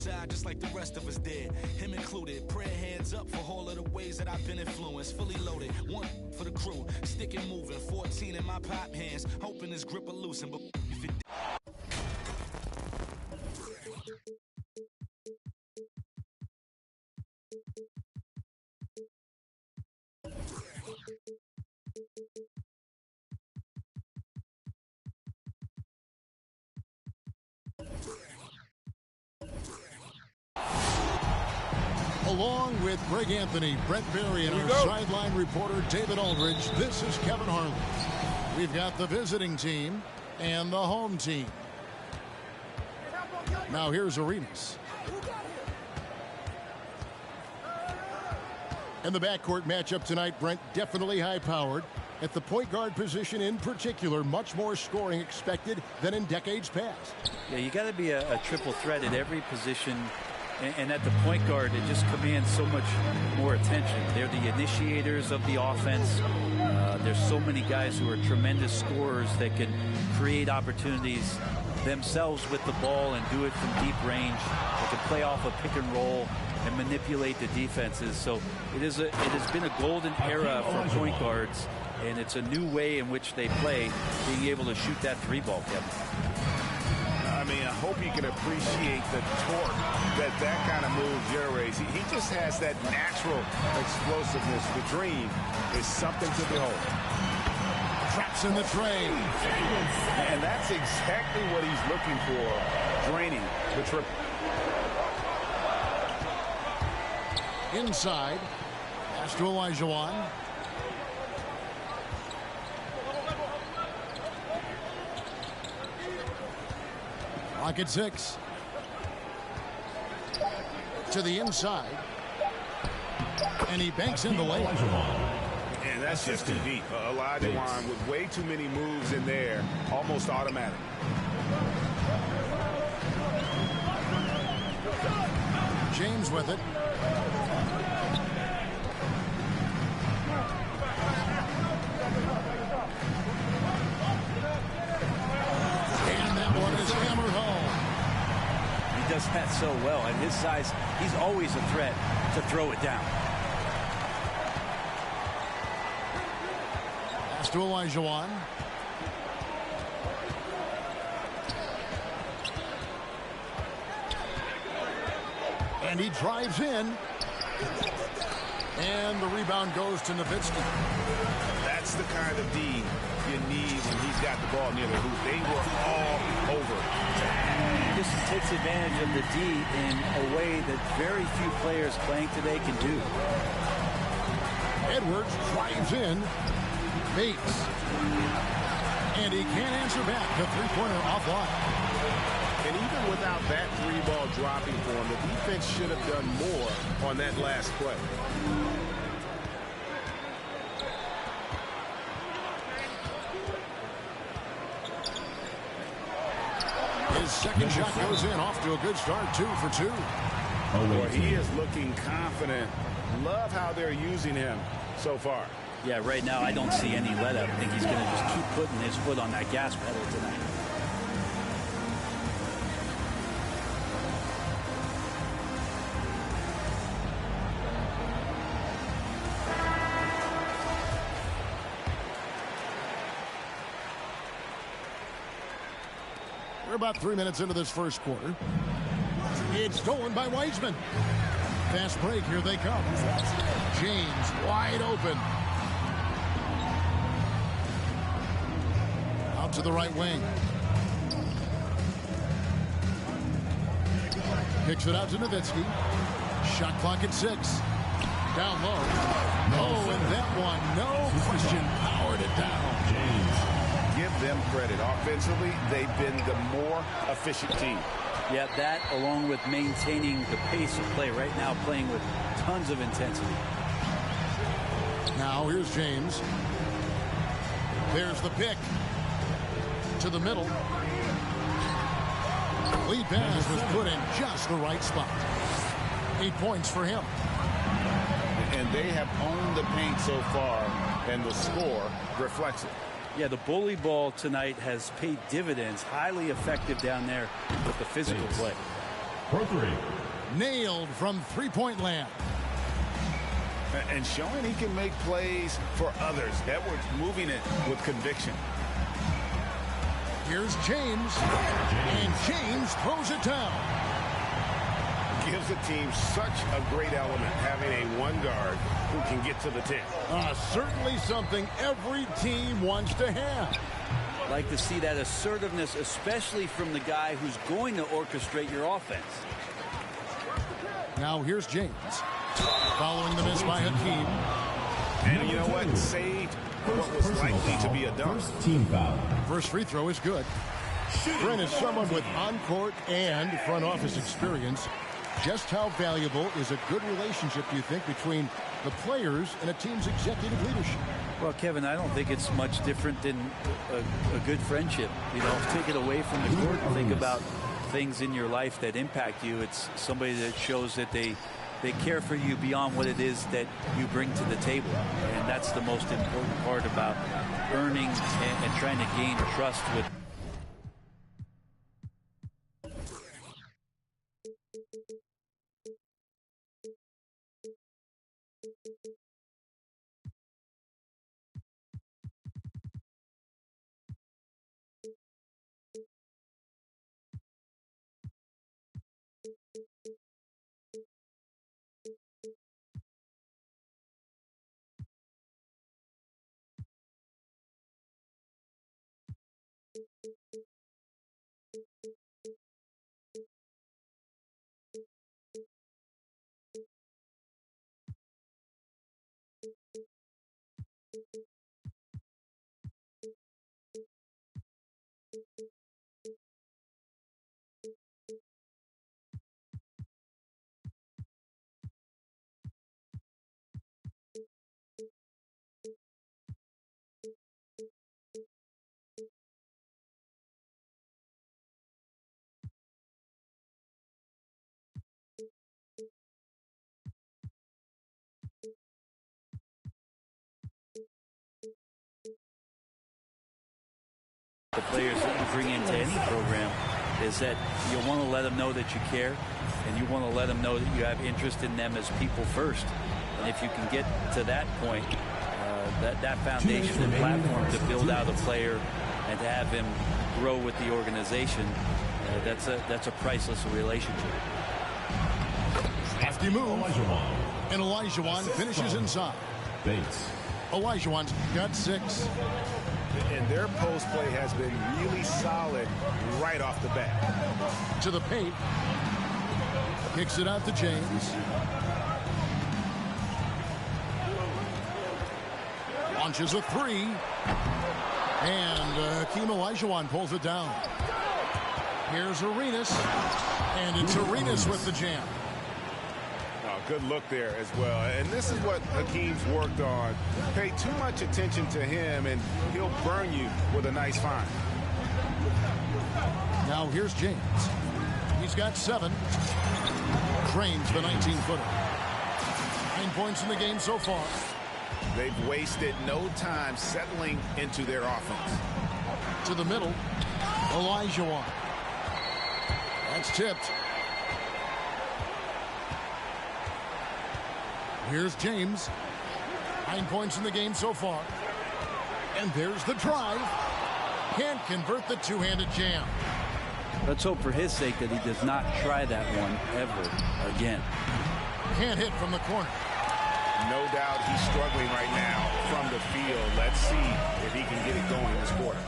Just like the rest of us did, him included. Prayer hands up for all of the ways that I've been influenced. Fully loaded, one for the crew, stick and moving. 14 in my pop hands, hoping this grip will loosen. But if it Along with Greg Anthony, Brent Barry, and our sideline reporter David Aldridge, this is Kevin Harlan. We've got the visiting team and the home team. Now here's Arenas. And the backcourt matchup tonight, Brent, definitely high-powered. At the point guard position in particular, much more scoring expected than in decades past. Yeah, you got to be a triple threat at every position. And at the point guard, it just commands so much more attention. They're the initiators of the offense. There's so many guys who are tremendous scorers that can create opportunities themselves with the ball and do it from deep range. They can play off a pick and roll and manipulate the defenses. So it has been a golden era for point guards, and it's a new way in which they play, being able to shoot that three ball, Kevin. I mean, I hope you can appreciate the torque that kind of move generates. He just has that natural explosiveness. The dream is something to behold. Traps in the tray. And that's exactly what he's looking for, draining the triple. Inside. Pass to Olajuwon. Clock at 6. To the inside. And he banks in the lane. And that's just too deep. Olajuwon with way too many moves in there, almost automatic. James with it. And that one is hammered home. He does that so well. At his size, he's always a threat to throw it down. Pass to Olajuwon. And he drives in. And the rebound goes to Nowitzki. That's the kind of D you need when he's got the ball near the hoop. They were all over. He just takes advantage of the D in a way that very few players playing today can do. Edwards drives in. Bates. And he can't answer back. The three-pointer offline. And even without that three ball dropping for him, the defense should have done more on that last play. His second shot goes in, off to a good start, 2 for 2. Boy, he is looking confident. Love how they're using him so far. Yeah, right now I don't see any let up. I think he's going to just keep putting his foot on that gas pedal tonight. We're about 3 minutes into this first quarter. It's stolen by Wiseman. Fast break, here they come. James wide open. Out to the right wing. Kicks it out to Nowitzki. Shot clock at 6. Down low. Oh, and that one, no question, powered it down. Give them credit. Offensively, they've been the more efficient team. Yeah, that along with maintaining the pace of play right now, playing with tons of intensity. Now here's James. There's the pick. To the middle. Lead pass was put in just the right spot. 8 points for him. And they have owned the paint so far, and the score reflects it. Yeah, the bully ball tonight has paid dividends. Highly effective down there with the physical play. for three. Nailed from three-point land. And showing he can make plays for others. Edwards moving it with conviction. Here's James. And James throws it down. Gives the team such a great element, having a one guard who can get to the 10. Certainly something every team wants to have. Like to see that assertiveness, especially from the guy who's going to orchestrate your offense. Now here's James. Following the miss by Hakeem. And you know what? Saved what was likely to be a dunk. Team foul. First free throw is good. Brent is someone with on-court and front office experience. Just how valuable is a good relationship, do you think, between the players and a team's executive leadership? Well, Kevin, I don't think it's much different than a good friendship. You know, take it away from the court and think about things in your life that impact you. It's somebody that shows that they care for you beyond what it is that you bring to the table. And that's the most important part about earning and trying to gain trust with. The players that you bring into any program is that you want to let them know that you care, and you want to let them know that you have interest in them as people first. And if you can get to that point, that foundation and platform to build out a player and to have him grow with the organization, that's a priceless relationship. Hefty move. And Olajuwon finishes inside. Olajuwon's got 6. And their post play has been really solid right off the bat. To the paint. Kicks it out to James. Launches a 3. And Hakeem Olajuwon pulls it down. Here's Arenas. And it's Arenas with the jam. Good look there as well. And this is what Hakeem's worked on. Pay too much attention to him, and he'll burn you with a nice find. Now here's James. He's got 7. Drains the 19-footer. 9 points in the game so far. They've wasted no time settling into their offense. To the middle. Olajuwon. That's tipped. Here's James. 9 points in the game so far. And there's the drive. Can't convert the two-handed jam. Let's hope for his sake that he does not try that one ever again. Can't hit from the corner. No doubt he's struggling right now from the field. Let's see if he can get it going this quarter.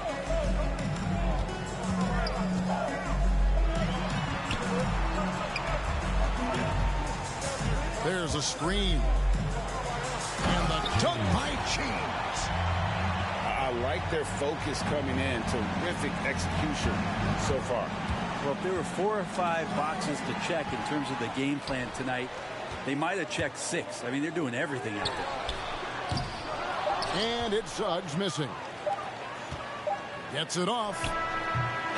There's a screen. And the dunk by James. I like their focus coming in. Terrific execution so far. Well, if there were 4 or 5 boxes to check in terms of the game plan tonight, they might have checked 6. I mean, they're doing everything out there. And it's Suggs missing. Gets it off.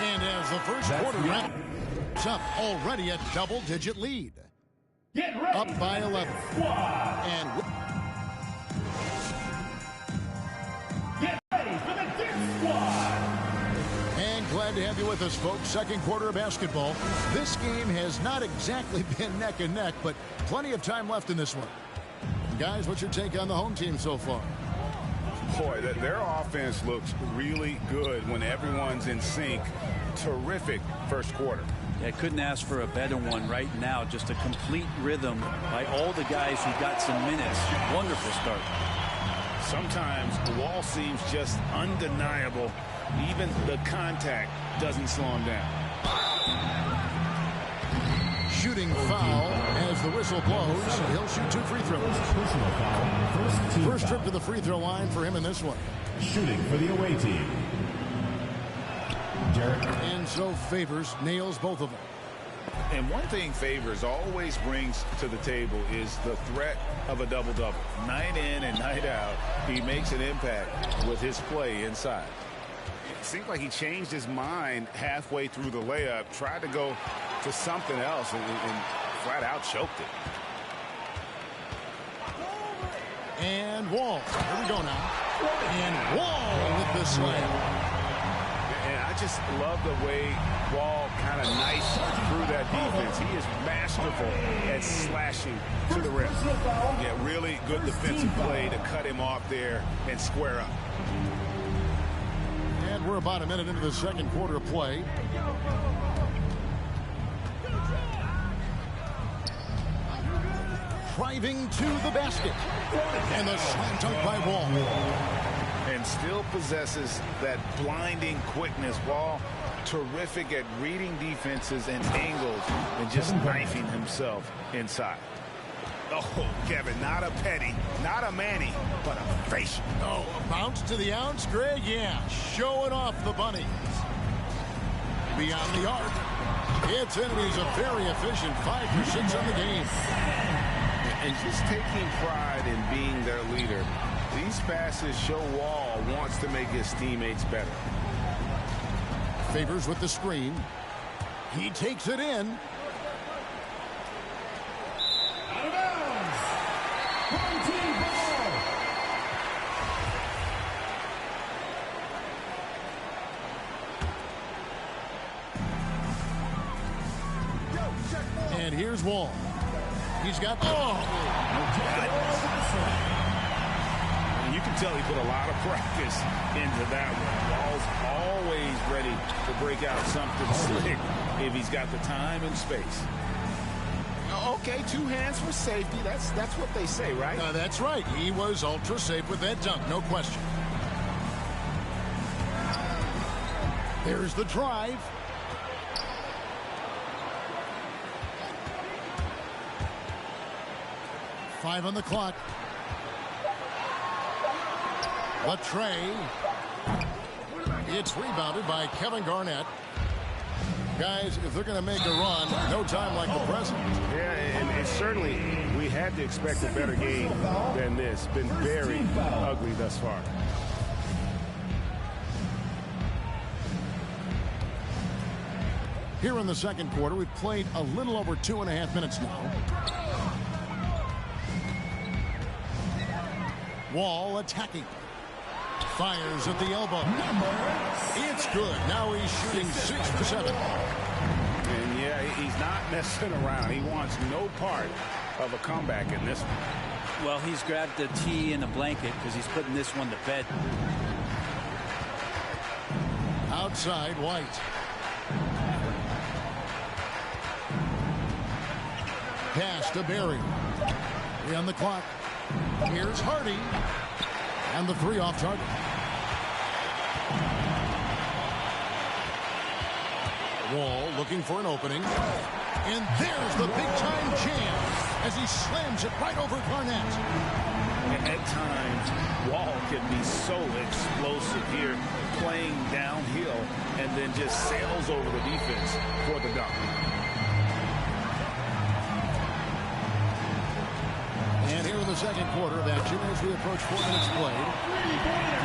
And as the first quarter wraps up, already a double-digit lead. Up by 11. And get ready for the Dick Squad. And glad Glad to have you with us, folks. Second quarter of basketball. This game has not exactly been neck and neck, but plenty of time left in this one. Guys, what's your take on the home team so far? Boy, their offense looks really good when everyone's in sync. Terrific first quarter. I couldn't ask for a better one right now. Just a complete rhythm by all the guys who got some minutes. Wonderful start. Sometimes Wall seems just undeniable. Even the contact doesn't slow him down. Shooting foul as the whistle blows. He'll shoot 2 free throws. First trip to the free throw line for him in this one. Shooting for the away team. And so Favors nails both of them. And one thing Favors always brings to the table is the threat of a double-double. Night in and night out, he makes an impact with his play inside. It seemed like he changed his mind halfway through the layup, tried to go to something else, and flat out choked it. And Wall. Here we go now. And Wall with the slam. And I just love the way Wall kind of nice through that defense. He is masterful at slashing to the rim. Yeah, really good defensive play to cut him off there and square up. And we're about a minute into the second quarter of play. Driving to the basket. And the slam dunk by Wall. And still possesses that blinding quickness. Wall, terrific at reading defenses and angles and just knifing himself inside. Oh, Kevin, not a Petty, not a Manny, but a facial. Oh, a bounce to the ounce, Greg? Yeah, showing off the bunnies. Beyond the arc. It's in, and he's a very efficient 5 for 6 on the game. And just taking pride in being their leader. These passes show Wall wants to make his teammates better. Favors with the screen. He takes it in. Out of bounds. Home team ball. And here's Wall. He's got... You can tell he put a lot of practice into that one. Wall's always ready to break out something slick if he's got the time and space. Okay, 2 hands for safety. That's what they say, right? That's right. He was ultra safe with that dunk, no question. There's the drive. Five on the clock. Latrey. It's rebounded by Kevin Garnett. Guys, if they're going to make a run, no time like the present. Yeah, and certainly we had to expect a better game than this. Been very ugly thus far. Here in the second quarter, we've played a little over 2.5 minutes now. Wall attacking. Fires at the elbow. It's good. Now he's shooting 6 for 7. And yeah, he's not messing around. He wants no part of a comeback in this one. Well, he's grabbed the tee and a blanket because he's putting this one to bed. Outside, White. Pass to Barry. 3 on the clock. Here's Hardy. And the 3 off target. Wall looking for an opening. And there's the big-time jam as he slams it right over Garnett. At times, Wall can be so explosive here, playing downhill, and then just sails over the defense for the dunk. And here in the second quarter of action as we approach 4 minutes played.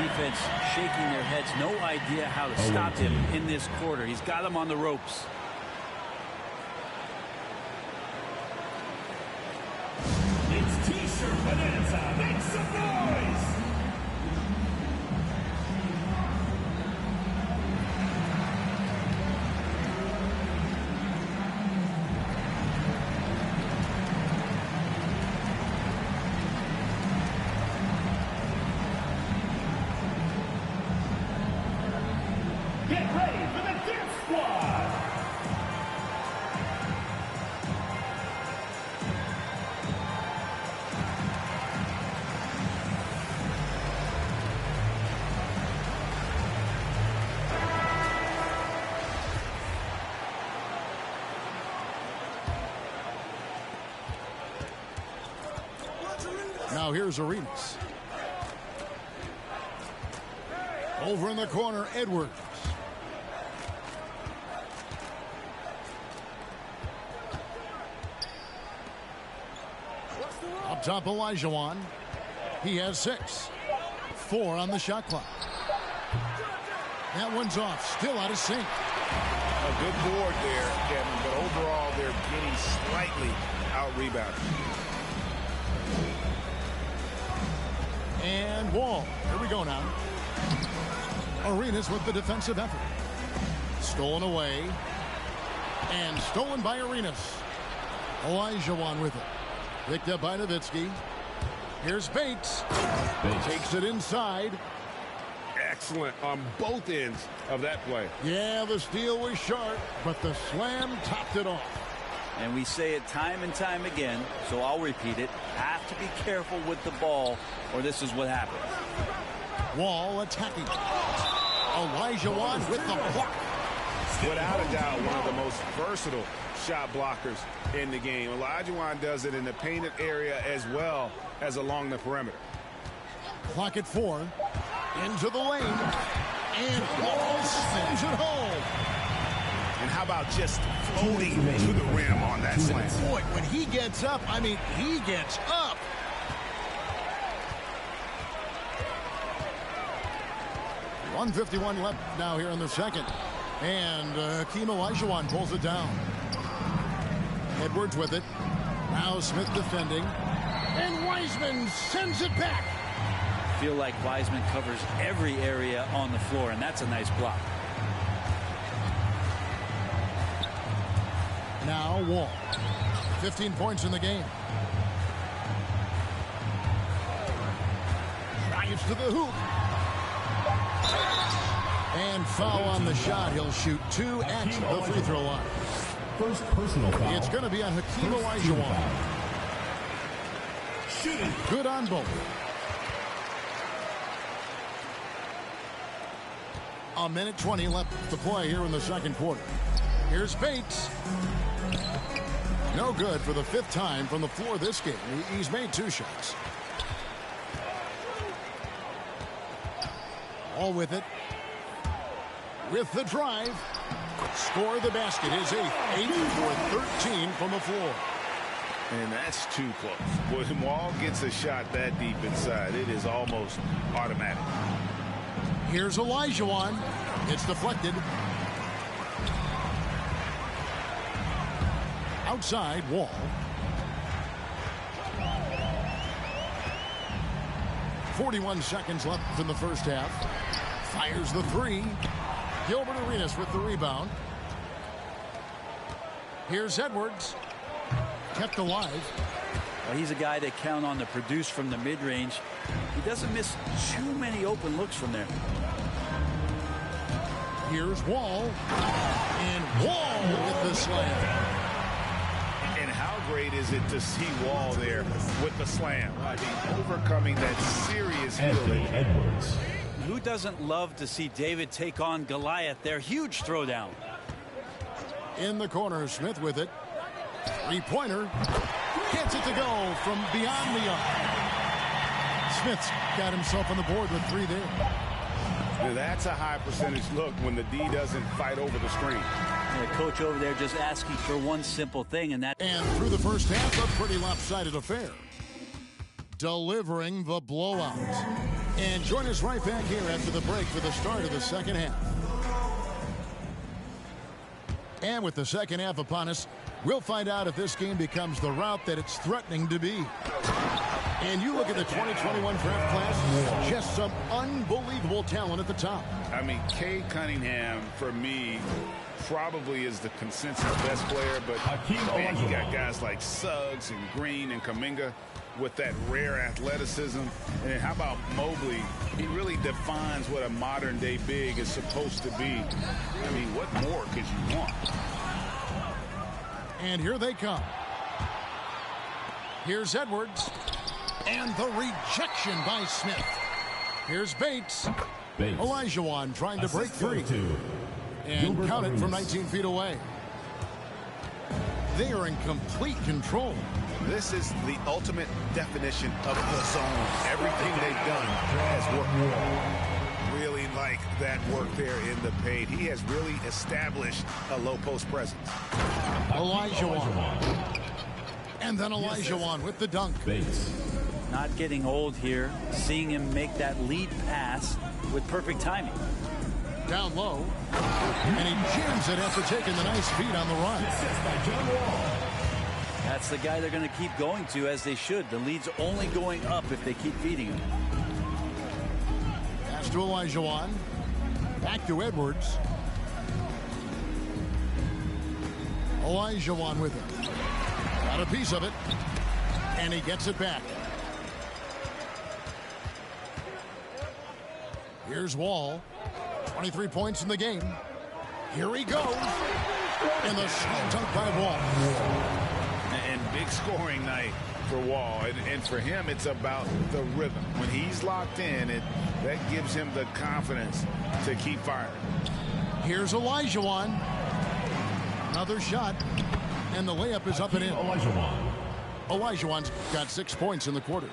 Defense shaking their heads. No idea how to stop him in this quarter. He's got him on the ropes. It's T-shirt bonanza. Make some noise. Now here's Arenas. Over in the corner, Edwards. Up top, Olajuwon. He has 6. 4 on the shot clock. That one's off. Still out of sync. A good board there, Kevin, but overall they're getting slightly out-rebounded. And Wall. Here we go now. Arenas with the defensive effort. Stolen away. And stolen by Arenas. Olajuwon with it. Picked up by Nowitzki. Here's Bates. Takes it inside. Excellent on both ends of that play. Yeah, the steal was sharp, but the slam topped it off. And we say it time and time again, so I'll repeat it. Have to be careful with the ball, or this is what happens. Wall attacking. Olajuwon with the block. Without a doubt, one of the most versatile shot blockers in the game. Olajuwon does it in the painted area as well as along the perimeter. Clock at 4. Into the lane. And Wall sends it home. And how about just floating to the rim on that slam? Boy, when he gets up, I mean, he gets up. .151 left now here in the second. And Hakeem Olajuwon pulls it down. Edwards with it. Now Smith defending. And Wiseman sends it back. Feel like Wiseman covers every area on the floor, and that's a nice block. Now Wall. 15 points in the game. Drives to the hoop. And foul on the shot. He'll shoot 2 at the free throw line. First personal foul. It's going to be on Hakeem Olajuwon. Good on both. A minute 20 left to play here in the second quarter. Here's Bates. No good for the 5th time from the floor this game. He's made 2 shots. All with it. With the drive. Score the basket. His 8th. 8 for 13 from the floor. And that's too close. When Wall gets a shot that deep inside, it is almost automatic. Here's Olajuwon. It's deflected. Outside, Wall. .41 seconds left in the first half. Fires the 3. Gilbert Arenas with the rebound. Here's Edwards. Kept alive. Well, he's a guy that count on to produce from the mid-range. He doesn't miss too many open looks from there. Here's Wall. And Wall with the slam. And how great is it to see Wall there with the slam? I mean, overcoming that serious Anthony healing. Edwards. Who doesn't love to see David take on Goliath? Their huge throwdown. In the corner, Smith with it. 3-pointer. Gets it to go from beyond the arc. Smith's got himself on the board with 3 there. Now, that's a high percentage look when the D doesn't fight over the screen. The coach over there just asking for one simple thing, and that. And through the first half, a pretty lopsided affair. Delivering the blowout. And join us right back here after the break for the start of the second half. And with the second half upon us, we'll find out if this game becomes the route that it's threatening to be. And you look at the 2021 draft class, just some unbelievable talent at the top. I mean, Cade Cunningham, for me, probably is the consensus best player, but man, you got guys like Suggs and Green and Kuminga with that rare athleticism. And then how about Mobley? He really defines what a modern-day big is supposed to be. I mean, what more could you want? And here they come. Here's Edwards. And the rejection by Smith. Here's Bates. Olajuwon trying to break free. And count it from 19 feet away. They are in complete control. This is the ultimate definition of the zone. Everything they've done has worked well. Really like that work there in the paint. He has really established a low post presence. Olajuwon. And then Olajuwon with the dunk. Not getting old here. Seeing him make that lead pass with perfect timing. Down low. And he jams it after taking the nice feed on the run. That's the guy they're going to keep going to, as they should. The lead's only going up if they keep feeding him. Pass to Olajuwon. Back to Edwards. Olajuwon with it. Got a piece of it. And he gets it back. Here's Wall. 23 points in the game. Here he goes. And the slam dunk by Wall. And big scoring night for Wall. And for him, it's about the rhythm. When he's locked in, that gives him the confidence to keep firing. Here's Olajuwon. Another shot. And the layup is up and in. Olajuwon's got 6 points in the quarter.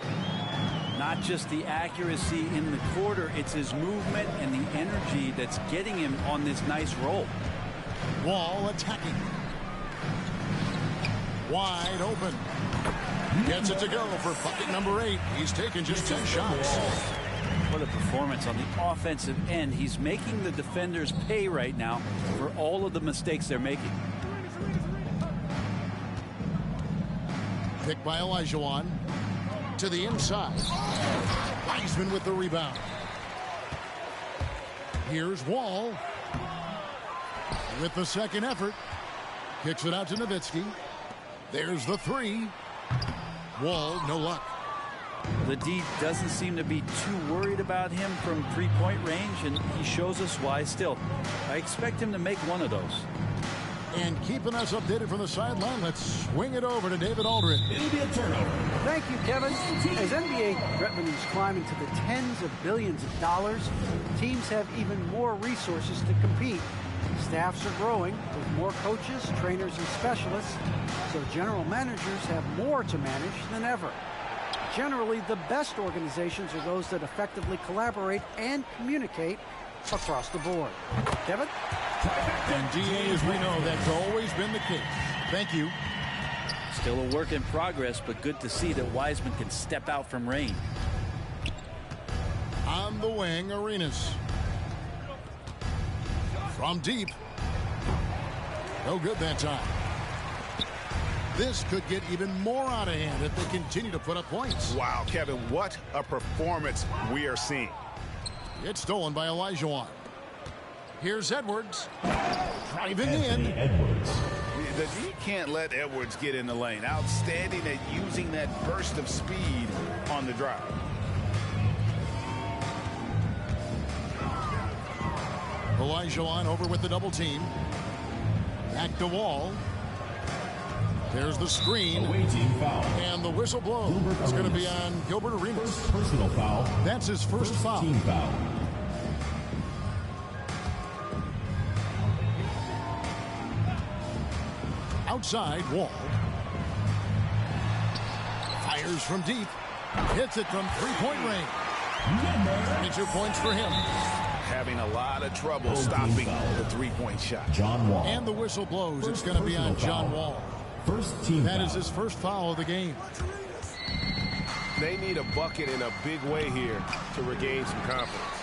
Not just the accuracy in the quarter, it's his movement and the energy that's getting him on this nice roll. Wall attacking. Wide open. Gets it to go for bucket number 8. He's taken just 10 shots. What a performance on the offensive end. He's making the defenders pay right now for all of the mistakes they're making. Picked by Olajuwon. To the inside. Wiseman with the rebound. Here's Wall. With the second effort. Kicks it out to Nowitzki. There's the three. Wall, no luck. The D doesn't seem to be too worried about him from three-point range, and he shows us why still. I expect him to make one of those. And keeping us updated from the sideline, let's swing it over to David Aldridge. It'll be a turnover. Thank you, Kevin. As NBA revenues climb into the tens of billions of dollars, teams have even more resources to compete. Staffs are growing with more coaches, trainers, and specialists, so general managers have more to manage than ever. Generally, the best organizations are those that effectively collaborate and communicate across the board. Kevin? And DA, as we know, that's always been the case. Thank you. Still a work in progress, but good to see that Wiseman can step out from rain. On the wing, Arenas. From deep. No good that time. This could get even more out of hand if they continue to put up points. Wow, Kevin, what a performance we are seeing. It's stolen by Olajuwon. Here's Edwards. Driving in. Edwards. You can't let Edwards get in the lane. Outstanding at using that burst of speed on the drive. Olajuwon over with the double team. Back to Wall. There's the screen. Away team foul. And the whistle blows. It's going to be on Gilbert Arenas. First personal foul. That's his first foul. Team foul. Outside, Wall. Fires from deep. Hits it from three-point range. 22 points for him. Having a lot of trouble stopping the three-point shot. John Wall. And the whistle blows. It's going to be on John Wall. First team That foul. is his first foul of the game. They need a bucket in a big way here to regain some confidence.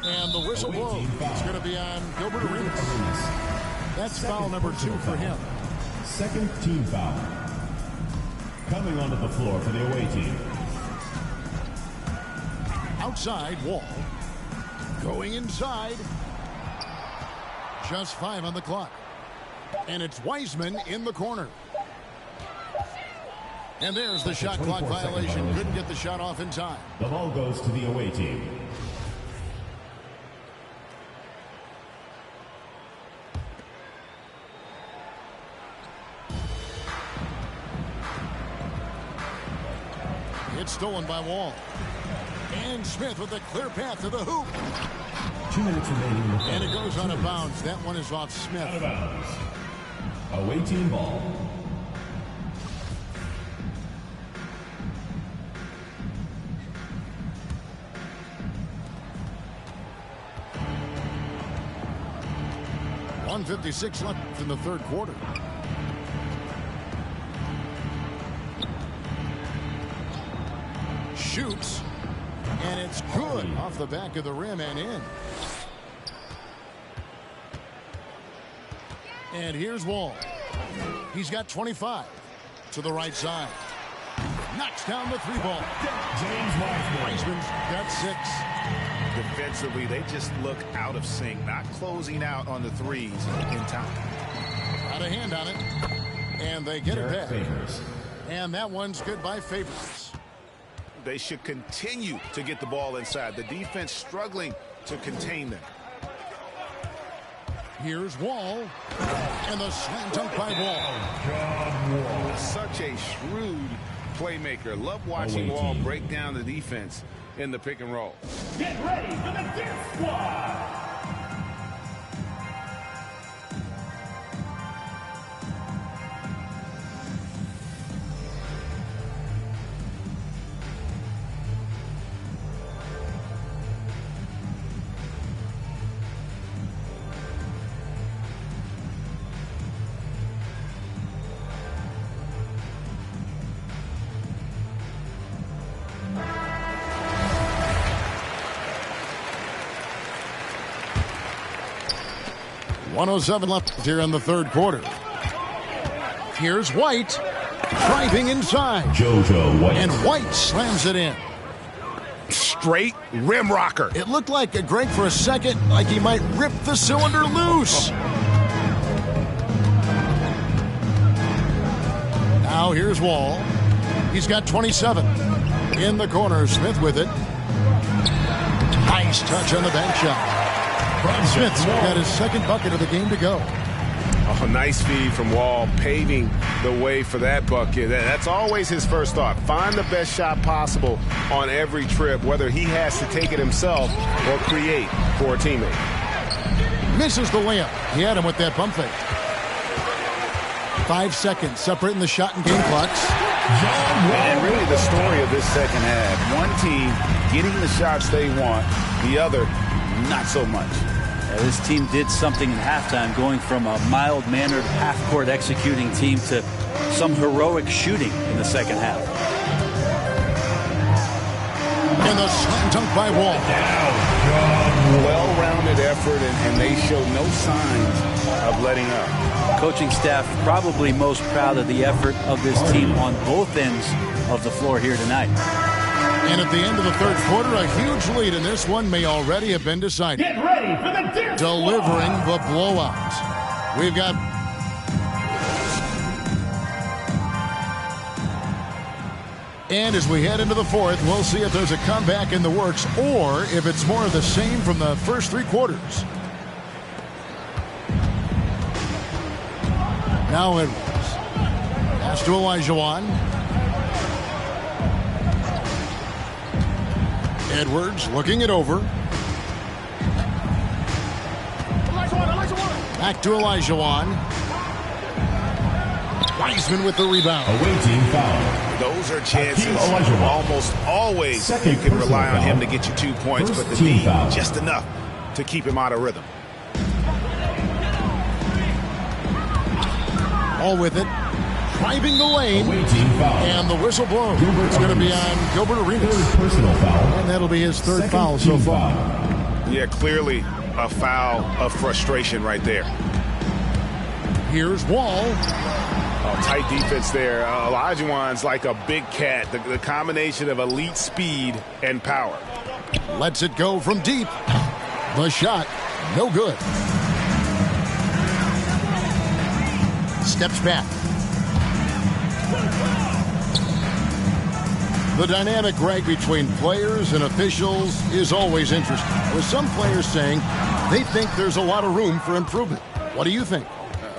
And the whistle blows. It's going to be on Gilbert Arenas. That's foul number 2 for him. Second team foul. Coming onto the floor for the away team. Outside, Wall. Going inside. Just 5 on the clock. And it's Wiseman in the corner. And there's the shot clock violation. Couldn't get the shot off in time. The ball goes to the away team. It's stolen by Wall. And Smith with a clear path to the hoop. 2 minutes remaining in the And it goes out of bounds. That one is off Smith. Out of bounds. Away team ball. .156 left in the third quarter. Shoots. And it's good off the back of the rim and in. And here's Wall. He's got 25 to the right side. Knocks down the three ball. James Wiseman's got 6. Defensively, they just look out of sync, not closing out on the threes in time. Got a hand on it. And they get it back. Favors. And that one's good by Favors. They should continue to get the ball inside. The defense struggling to contain them. Here's Wall. And the slam dunk by Wall. Such a shrewd playmaker. Love watching Wall break down the defense in the pick and roll. Get ready for the Dip Squad. .107 left here in the third quarter. Here's White driving inside. JoJo White. And White slams it in. Straight rim rocker. It looked like Greg for a second like he might rip the cylinder loose. Now here's Wall. He's got 27. In the corner, Smith with it. Nice touch on the bank shot. Smith's got his second bucket of the game to go. Oh, nice feed from Wall, paving the way for that bucket. That's always his first thought. Find the best shot possible on every trip, whether he has to take it himself or create for a teammate. Misses the layup. He had him with that pump fake. 5 seconds separating the shot and game clocks. And really the story of this second half. One team getting the shots they want, the other not so much. This team did something in halftime, going from a mild-mannered half-court executing team to some heroic shooting in the second half. And the slam dunk by Wall. Well-rounded effort, and they show no signs of letting up. Coaching staff probably most proud of the effort of this team on both ends of the floor here tonight. And at the end of the third quarter, a huge lead in this one may already have been decided. Get ready for the Dip Delivering the blowout. We've got and as we head into the fourth, we'll see if there's a comeback in the works or if it's more of the same from the first 3 quarters. Now Edwards. Pass to Olajuwon. Edwards looking it over. Back to Olajuwon. Wiseman with the rebound. Away team foul. Those are chances almost always you can rely on him to get you 2 points, but the D just enough to keep him out of rhythm. All with it. Driving the lane. And the whistle blows. It's going to be on Gilbert Arenas. Personal foul. And that'll be his third foul so far. Yeah, clearly a foul of frustration right there. Here's Wall. Oh, tight defense there. Olajuwon's like a big cat. The combination of elite speed and power. Lets it go from deep. The shot, no good. Steps back. The dynamic, Greg, between players and officials is always interesting. With some players saying they think there's a lot of room for improvement. What do you think?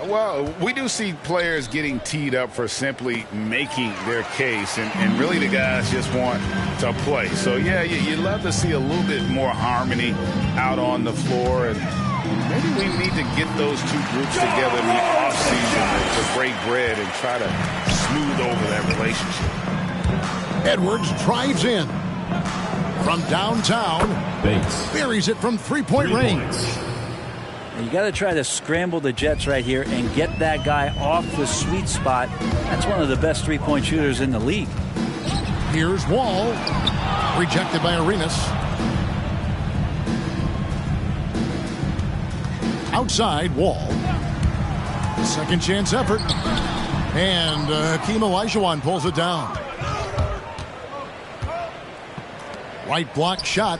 Well, we do see players getting teed up for simply making their case, and really the guys just want to play. So, yeah, you love to see a little bit more harmony out on the floor, and maybe we need to get those two groups together in the offseason to break bread and try to smooth over that relationship. Edwards drives in from downtown. Bates Buries it from three-point range. You got to try to scramble the Jets right here and get that guy off the sweet spot. That's one of the best three-point shooters in the league. Here's Wall. Rejected by Arenas. Outside, Wall. Second chance effort. And Hakeem Olajuwon pulls it down. White block shot.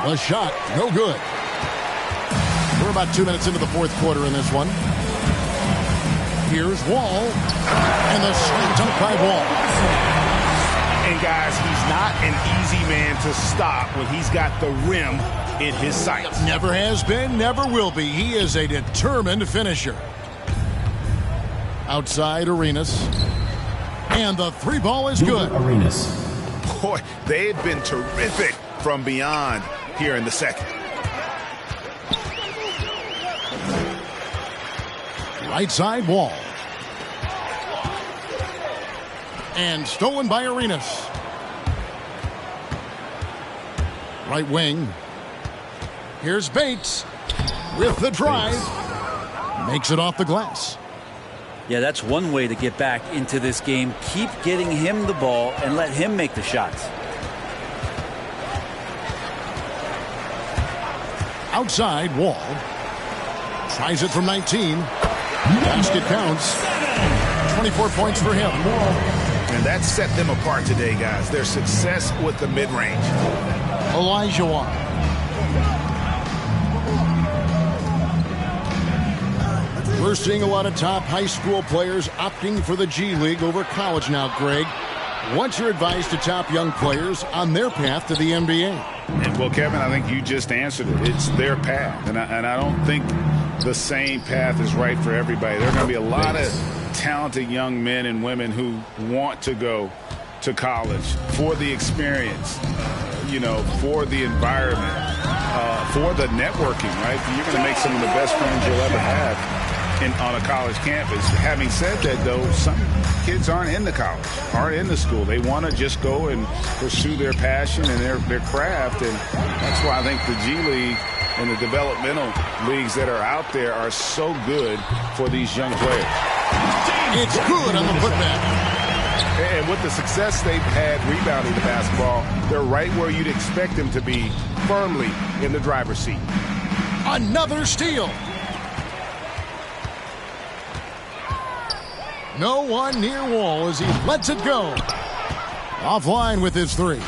The shot, no good. We're about 2 minutes into the fourth quarter in this one. Here's Wall. And the slam dunk by Wall. And guys, he's not an easy man to stop when he's got the rim in his sights. Never has been, never will be. He is a determined finisher. Outside Arenas. And the three ball is good. Arenas. Boy, they've been terrific from beyond here in the second. Right side, Wall. And stolen by Arenas. Right wing. Here's Bates with the drive. Makes it off the glass. Yeah, that's one way to get back into this game. Keep getting him the ball and let him make the shots. Outside, Wall. Tries it from 19. Basket counts. 24 points for him. And that set them apart today, guys. Their success with the mid-range. Olajuwon. We're seeing a lot of top high school players opting for the G League over college now, Greg. What's your advice to top young players on their path to the NBA? And, well, Kevin, I think you just answered it. It's their path. And I don't think the same path is right for everybody. There are going to be a lot of talented young men and women who want to go to college for the experience, for the environment, for the networking, right? You're going to make some of the best friends you'll ever have on a college campus. Having said that, though, some kids aren't into college, aren't into school. They want to just go and pursue their passion and their craft, and that's why I think the G League and the developmental leagues that are out there are so good for these young players. It's good on the putback. And with the success they've had rebounding the basketball, they're right where you'd expect them to be, firmly in the driver's seat. Another steal. No one near Wall as he lets it go. Offline with his three.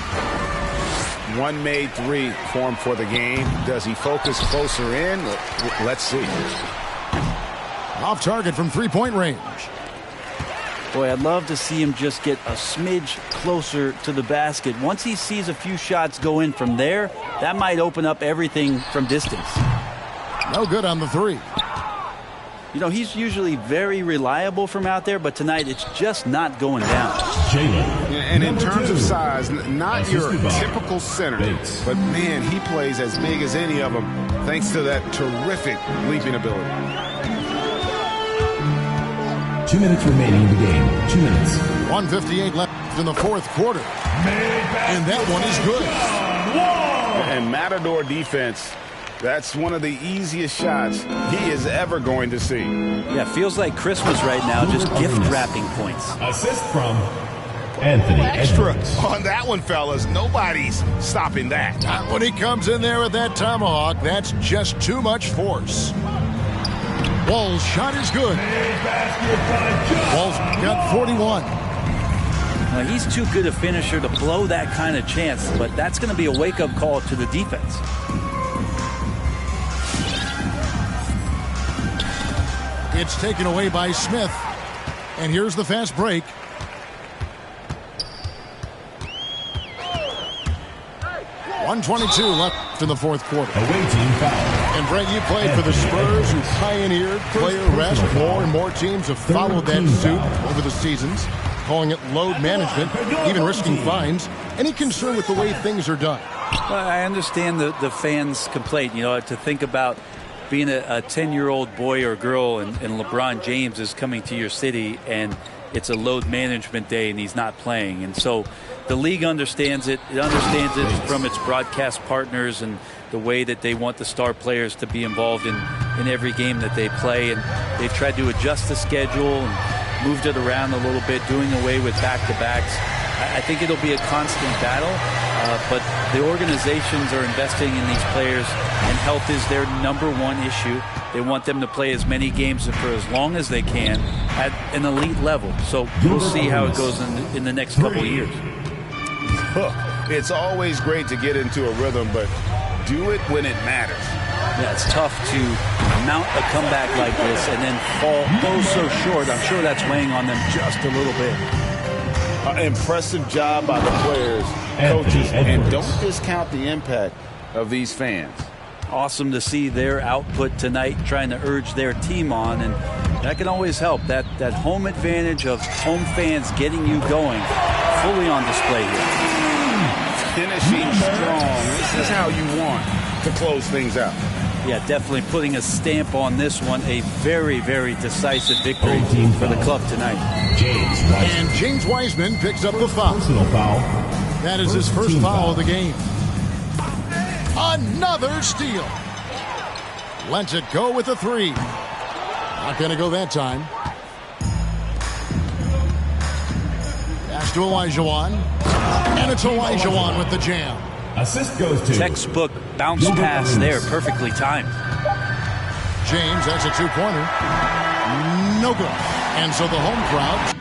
One made three formed for the game. Does he focus closer in? Let's see. Off target from three-point range. Boy, I'd love to see him just get a smidge closer to the basket. Once he sees a few shots go in from there, that might open up everything from distance. No good on the three. He's usually very reliable from out there, but tonight it's just not going down. And in terms of size, not your typical center, but man, he plays as big as any of them thanks to that terrific leaping ability. 2 minutes remaining in the game. 2 minutes. 1:58 left in the fourth quarter. And that one is good. And Matador defense, that's one of the easiest shots he is ever going to see. Yeah, feels like Christmas right now, just gift wrapping points. Assist from Anthony Edwards. On that one, fellas. Nobody's stopping that. Not when he comes in there with that tomahawk. That's just too much force. Wall's shot is good. Wall's got 41. Now, he's too good a finisher to blow that kind of chance, but that's going to be a wake-up call to the defense. It's taken away by Smith. And here's the fast break. 1:22 left in the fourth quarter. Away team foul. And Brent, you played for the Spurs, who pioneered player rest. More and more teams have followed that suit over the seasons, calling it load management, even risking fines. Any concern with the way things are done? Well, I understand the fans' complaint, to think about being a 10-year-old boy or girl and LeBron James is coming to your city and it's a load management day and he's not playing. And so the league understands it. It understands it from its broadcast partners and the way that they want the star players to be involved in every game that they play. And they've tried to adjust the schedule and moved it around a little bit, doing away with back-to-backs. I think it'll be a constant battle, but the organizations are investing in these players, and health is their #1 issue. They want them to play as many games and for as long as they can at an elite level. So we'll see how it goes in the next couple of years. It's always great to get into a rhythm, but do it when it matters. Yeah, it's tough to mount a comeback like this and then fall so short. I'm sure that's weighing on them just a little bit. Impressive job by the players, coaches, and don't discount the impact of these fans. Awesome to see their output tonight, trying to urge their team on, and that can always help. That home advantage of home fans getting you going, fully on display here. Finishing strong. This is how you want to close things out. Yeah, definitely putting a stamp on this one. A very, very decisive victory for the club tonight. And James Wiseman picks up the foul. Personal foul. That is his first foul of the game. Another steal. Lets it go with a 3. Not going to go that time. Pass to Olajuwon. And it's Olajuwon with the jam. Assist goes to textbook bounce pass there, perfectly timed. James, that's a 2-pointer. No good. And so the home crowd